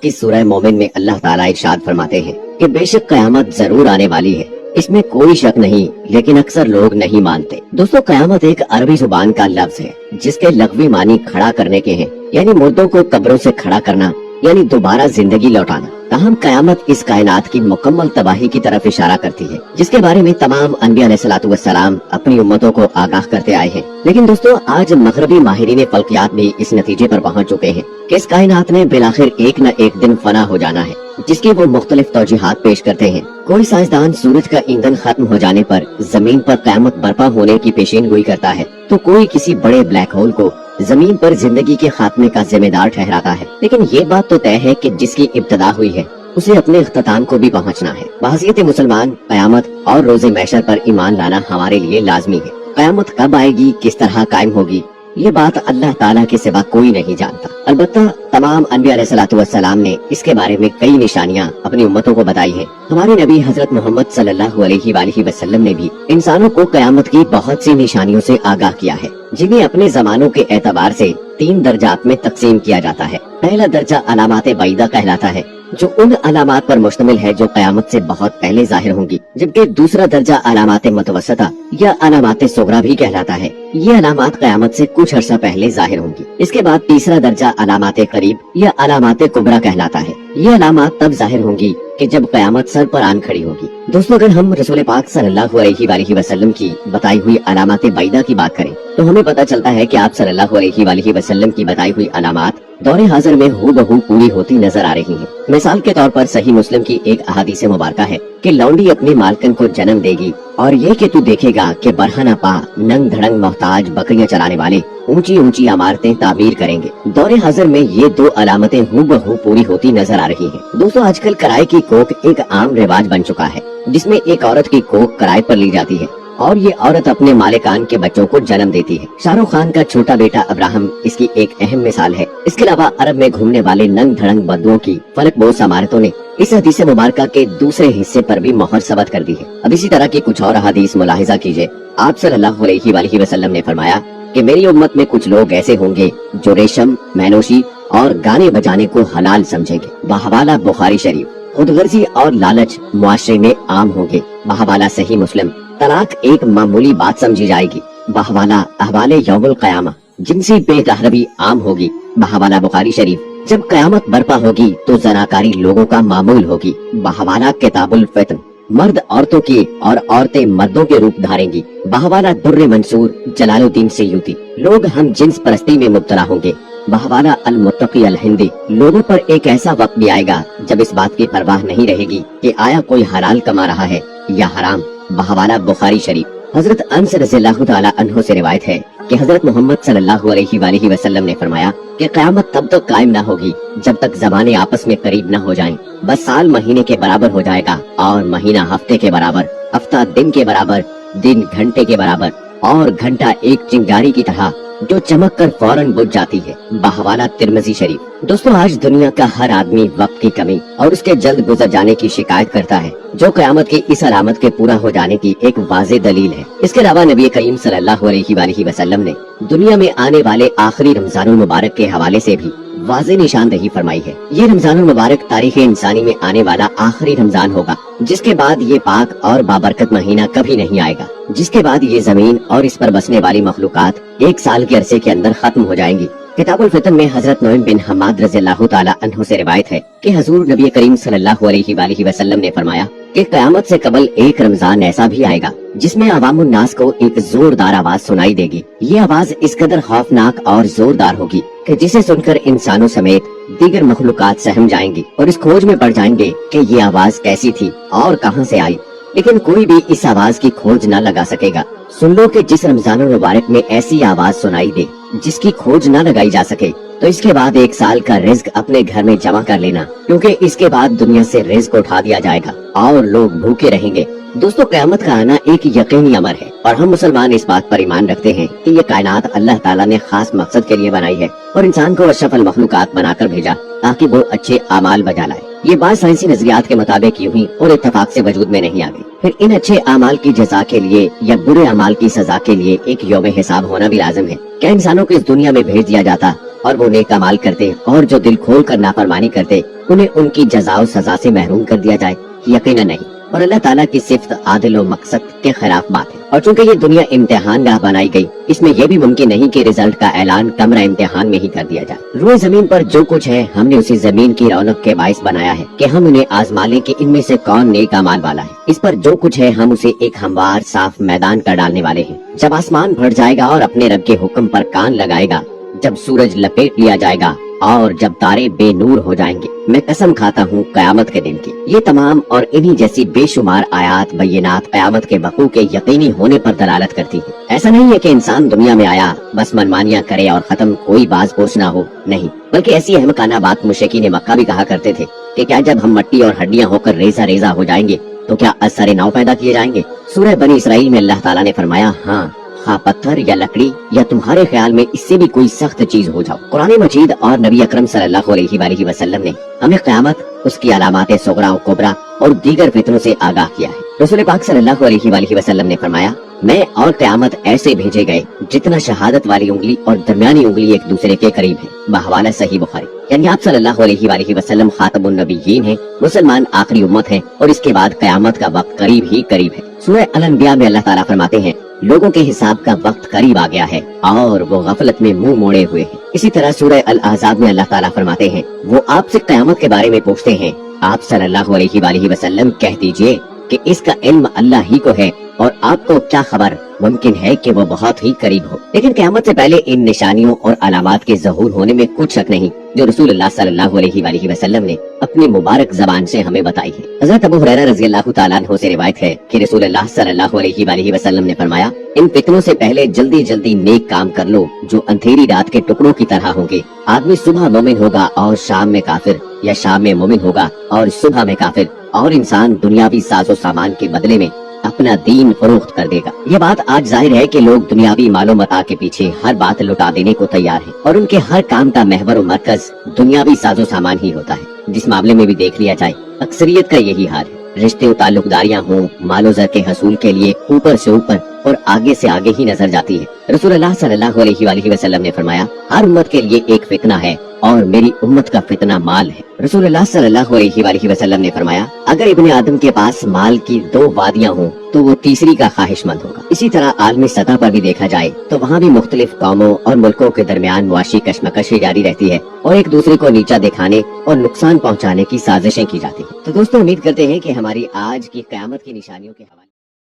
की सूरह मोमिन में अल्लाह ताला इरशाद फरमाते हैं कि बेशक क़यामत जरूर आने वाली है, इसमें कोई शक नहीं, लेकिन अक्सर लोग नहीं मानते। दोस्तों, क़यामत एक अरबी जुबान का लफ्ज है जिसके लग़वी मानी खड़ा करने के हैं, यानी मुर्दों को कब्रों से खड़ा करना, यानी दोबारा जिंदगी लौटाना। ताहम क़यामत इस कायनात की मुकम्मल तबाही की तरफ इशारा करती है, जिसके बारे में तमाम अनबिया अलैहिस्सलातु वस्सलाम अपनी उम्मतों को आगाह करते आए हैं। लेकिन दोस्तों, आज मगरबी माहिरीन फल्कियात भी इस नतीजे पर पहुंच चुके हैं कि इस कायनात ने बिलाखिर एक न एक दिन फना हो जाना है, जिसकी वो मुख्तलिफ तौजीहात पेश करते हैं। कोई साइंसदान सूरज का ईंधन खत्म हो जाने पर जमीन पर क़यामत बर्पा होने की पेशीन गोई करता है, तो कोई किसी बड़े ब्लैक होल को जमीन पर जिंदगी के खात्मे का जिम्मेदार ठहराता है। लेकिन ये बात तो तय है कि जिसकी इब्तदा हुई है उसे अपने इख्तिताम को भी पहुंचना है। बहसीयत मुसलमान क़यामत और रोज़े महशर पर ईमान लाना हमारे लिए लाजमी है। क़यामत कब आएगी, किस तरह कायम होगी, ये बात अल्लाह ताला के सिवा कोई नहीं जानता। अलबत्ता तमाम अनबिया अलैहिस्सलातु वस्सलाम ने इसके बारे में कई निशानियां अपनी उम्मतों को बताई है। हमारे नबी हजरत मोहम्मद सल्लल्लाहु अलैहि वसल्लम ने भी इंसानों को क़यामत की बहुत सी निशानियों से आगाह किया है, जिन्हें अपने जमानों के एतबार से 3 दर्जात में तकसीम किया जाता है। पहला दर्जा अलामाते बैदा कहलाता है, जो उन अलामात पर मुश्तमिल है जो क़यामत से बहुत पहले जाहिर होंगी, जबकि दूसरा दर्जा अलामाते मुतवस्सिता या अलामाते सुगरा भी कहलाता है। ये अलामात क़यामत से कुछ अर्सा पहले जाहिर होंगी। इसके बाद तीसरा दर्जा अलामाते करीब या अलामाते कुबरा कहलाता है। ये अलामात तब जाहिर होंगी कि जब क़यामत सर पर आन खड़ी होगी। दोस्तों, अगर हम रसूल पाक सल्लल्लाहु अलैहि वसल्लम की बताई हुई अलामाते बैदा की बात करें तो हमें पता चलता है कि आप सल्लल्लाहु अलैहि वसल्लम की बताई हुई अलामात दौरे हाजिर में हूबहू पूरी होती नजर आ रही हैं। मिसाल के तौर पर सही मुस्लिम की एक अहादीस मुबारक है कि लौंडी अपनी मालकन को जन्म देगी और ये कि तू देखेगा कि बरहना पा नंग धड़ंग मोहताज बकरियां चलाने वाले ऊंची ऊंची इमारतें तामीर करेंगे। दौरे हाजिर में ये 2 अलामतें हूबहू पूरी होती नजर आ रही हैं। दोस्तों, आजकल किराए की कोख एक आम रिवाज बन चुका है, जिसमें एक औरत की कोख किराए पर ली जाती है और ये औरत अपने मालिकान के बच्चों को जन्म देती है। शाहरुख खान का छोटा बेटा अब्राहम इसकी एक अहम मिसाल है। इसके अलावा अरब में घूमने वाले नंग धड़ंग बद्दुओं की फलकबोस इमारतों ने इस हदीस मुबारका के दूसरे हिस्से पर भी मोहर सबत कर दी है। अब इसी तरह की कुछ और हदीस मुलाहिजा कीजिए। आप सल्लल्लाहु अलैहि वसल्लम ने फरमाया कि मेरी उम्मत में कुछ लोग ऐसे होंगे जो रेशम, मैनोशी और गाने बजाने को हलाल समझेंगे। बहवाला बुखारी शरीफ। खुदगर्जी और लालच मुआशरे में आम होंगे। बहवाला सही मुस्लिम। तलाक एक मामूली बात समझी जाएगी। बहवाला अहवाले यौमुल क़यामा। जिनसी बेगहरबी आम होगी। बहवाला बुखारी शरीफ। जब क़यामत बर्पा होगी तो जनाकारी लोगों का मामूल होगी। बहवाला किताबुल फित्न। मर्द औरतों की और औरतें मर्दों के रूप धारेंगी। बहवाला दुर्र मंसूर जलालुद्दीन सयूती। लोग हम जिन्स परस्ती में मुब्तला होंगे। बहवाला अल मुत्तकी अल हिंदी। लोगों पर एक ऐसा वक्त भी आएगा जब इस बात की परवाह नहीं रहेगी कि आया कोई हलाल कमा रहा है या हराम। बहवाला बुखारी शरीफ। हजरत अनस रज़ियल्लाहु ताला अन्हु से रिवायत है कि हजरत मोहम्मद सल्लल्लाहु अलैहि वसल्लम ने फरमाया कि क़यामत तब तक कायम न होगी जब तक ज़माने आपस में करीब न हो जाएं। बस साल महीने के बराबर हो जाएगा और महीना हफ्ते के बराबर, हफ्ता दिन के बराबर, दिन घंटे के बराबर और घंटा एक चिंगारी की तरह जो चमक कर फौरन बुझ जाती है। बहवाला तिरमिज़ी शरीफ। दोस्तों, आज दुनिया का हर आदमी वक्त की कमी और उसके जल्द गुजर जाने की शिकायत करता है, जो क़यामत की इस अलामत के पूरा हो जाने की एक वाज़े दलील है। इसके अलावा नबी करीम सल्लल्लाहु अलैहि वसल्लम ने दुनिया में आने वाले आखिरी रमजानुल मुबारक के हवाले से भी वाज़े निशानदही फरमाई है। ये रमजानुल मुबारक तारीख इंसानी में आने वाला आखिरी रमजान होगा, जिसके बाद ये पाक और बाबरकत महीना कभी नहीं आएगा, जिसके बाद ये जमीन और इस पर बसने वाली मखलूकात 1 साल के अरसे के अंदर खत्म हो जाएंगी। किताबुल फितन में हजरत नूइम बिन हम्माद रज़ियल्लाहु ताला अन्हु से रिवायत है कि हजूर नबी करीम सल्लल्लाहु अलैहि वसल्लम ने फरमाया कि क़यामत से कबल एक रमजान ऐसा भी आएगा जिसमें अवामुन नास को एक जोरदार आवाज सुनाई देगी। ये आवाज इस कदर खौफनाक और जोरदार होगी कि जिसे सुनकर इंसानों समेत दीगर मखलूकात सहम जाएंगी और इस खोज में पड़ जाएंगे कि ये आवाज कैसी थी और कहां से आई, लेकिन कोई भी इस आवाज की खोज न लगा सकेगा। सुन लो कि जिस रमजानुल मुबारक में ऐसी आवाज सुनाई दे जिसकी खोज न लगाई जा सके, तो इसके बाद 1 साल का रिज्क अपने घर में जमा कर लेना, क्योंकि इसके बाद दुनिया से रिज्क उठा दिया जाएगा और लोग भूखे रहेंगे। दोस्तों, क़यामत का आना एक यकीनी अमर है और हम मुसलमान इस बात पर ईमान रखते हैं कि ये कायनात अल्लाह ताला ने खास मकसद के लिए बनाई है और इंसान को अशरफुल मखलूकात बनाकर भेजा ताकि वो अच्छे आमाल बजा लाए। ये बात साइंसी नजरियात के मुताबिक यूं ही और इत्तेफाक से वजूद में नहीं आ गई। फिर इन अच्छे आमाल की जजा के लिए या बुरे अमाल की सजा के लिए एक यौम हिसाब होना भी लाजिम है। क्या इंसानों को इस दुनिया में भेज दिया जाता और वो नेक अमाल करते और जो दिल खोल कर नाफरमानी करते انہیں ان کی جزا و سزا سے محروم کر دیا جائے؟ یقیناً نہیں، اور اللہ تعالیٰ کی صفت عادل و مقصد کے خلاف بات ہے۔ اور چونکہ یہ دنیا امتحان گاہ بنائی گئی، اس میں یہ بھی ممکن نہیں کہ رزلٹ کا اعلان کمرہ امتحان میں ہی کر دیا جائے۔ روئے زمین پر جو کچھ ہے ہم نے اسی زمین کی رونق کے باعث بنایا ہے کہ ہم انہیں آزما لیں کہ ان میں سے کون نیک اعمال والا ہے۔ اس پر جو کچھ ہے ہم اسے ایک ہموار صاف میدان کر ڈالنے والے ہیں۔ جب آسمان بھر جائے گا اور اپنے رب کے حکم پر کان لگائے گا، جب سورج لپیٹ لیا جائے گا اور جب تارے بے نور ہو جائیں گے، میں قسم کھاتا ہوں قیامت کے دن کی۔ یہ تمام اور انہی جیسی بے شمار آیات بینات قیامت کے وقوع کے یقینی ہونے پر دلالت کرتی ہیں۔ ایسا نہیں ہے کہ انسان دنیا میں آیا بس منمانیاں کرے اور ختم، کوئی باز پوچھ نہ ہو، نہیں، بلکہ ایسی احمقانہ بات مشرکین مکہ بھی کہا کرتے تھے کہ کیا جب ہم مٹی اور ہڈیاں ہو کر ریزہ ریزہ ہو جائیں گے تو کیا اثر نو پیدا کیے جائیں گے؟ سورہ بنی اسرائیل میں اللہ تعالیٰ نے فرمایا، ہاں، خواہ پتھر یا لکڑی یا تمہارے خیال میں اس سے بھی کوئی سخت چیز ہو جاؤ۔ قرآن مجید اور نبی اکرم صلی اللہ علیہ وآلہ وسلم نے ہمیں قیامت، اس کی علامات صغرا و کبرا اور دیگر فتنوں سے آگاہ کیا ہے۔ رسول پاک صلی اللہ علیہ وآلہ وسلم نے فرمایا، میں اور قیامت ایسے بھیجے گئے جتنا شہادت والی انگلی اور درمیانی انگلی ایک دوسرے کے قریب ہے، بحوالہ صحیح بخاری۔ یعنی آپ صلی اللہ علیہ وآلہ وسلم خاتم النبیین ہیں، مسلمان آخری امت ہیں، اور اس کے بعد قیامت کا وقت قریب ہی قریب ہے۔ سورہ الانبیاء میں اللہ تعالیٰ فرماتے ہیں، لوگوں کے حساب کا وقت قریب آ گیا ہے اور وہ غفلت میں منہ موڑے ہوئے ہیں۔ اسی طرح سورہ الاحزاب میں اللہ تعالیٰ فرماتے ہیں، وہ آپ سے قیامت کے بارے میں پوچھتے ہیں، آپ صلی اللہ علیہ وآلہ وسلم کہہ دیجئے کہ اس کا علم اللہ ہی کو ہے اور آپ کو کیا خبر، ممکن ہے کہ وہ بہت ہی قریب ہو۔ لیکن قیامت سے پہلے ان نشانیوں اور علامات کے ظہور ہونے میں کچھ شک نہیں جو رسول اللہ صلی اللہ علیہ وآلہ وسلم نے اپنی مبارک زبان سے ہمیں بتائی ہے۔ حضرت ابو ہریرہ رضی اللہ تعالیٰ عنہ سے روایت ہے کہ رسول اللہ صلی اللہ علیہ وآلہ وسلم نے فرمایا، ان فتنوں سے پہلے جلدی جلدی نیک کام کر لو جو اندھیری رات کے ٹکڑوں کی طرح ہوں گے۔ آدمی صبح مومن ہوگا اور شام میں کافر، یا شام میں مومن ہوگا اور صبح میں کافر، اور انسان دنیاوی ساز و سامان کے بدلے میں اپنا دین فروخت کر دے گا۔ یہ بات آج ظاہر ہے کہ لوگ دنیاوی مال و متاع کے پیچھے ہر بات لٹا دینے کو تیار ہیں، اور ان کے ہر کام کا محور و مرکز دنیاوی ساز و سامان ہی ہوتا ہے۔ جس معاملے میں بھی دیکھ لیا جائے اکثریت کا یہی حال ہے، رشتے و تعلق داریاں ہوں، مال و زر کے حصول کے لیے اوپر سے اوپر اور آگے سے آگے ہی نظر جاتی ہے۔ رسول اللہ صلی اللہ علیہ وآلہ وسلم نے فرمایا، ہر امت کے لیے ایک فتنہ ہے اور میری امت کا فتنہ مال ہے۔ رسول اللہ صلی اللہ علیہ وآلہ وسلم نے فرمایا، اگر ابن آدم کے پاس مال کی 2 وادیاں ہوں تو وہ تیسری کا خواہش مند ہوگا۔ اسی طرح عالمی سطح پر بھی دیکھا جائے تو وہاں بھی مختلف قوموں اور ملکوں کے درمیان معاشی کشمکش جاری رہتی ہے اور ایک دوسرے کو نیچا دکھانے اور نقصان پہنچانے کی سازشیں کی جاتی ہیں۔ تو دوستو، امید کرتے ہیں کہ ہماری آج کی قیامت کی نشانیوں کے حوالے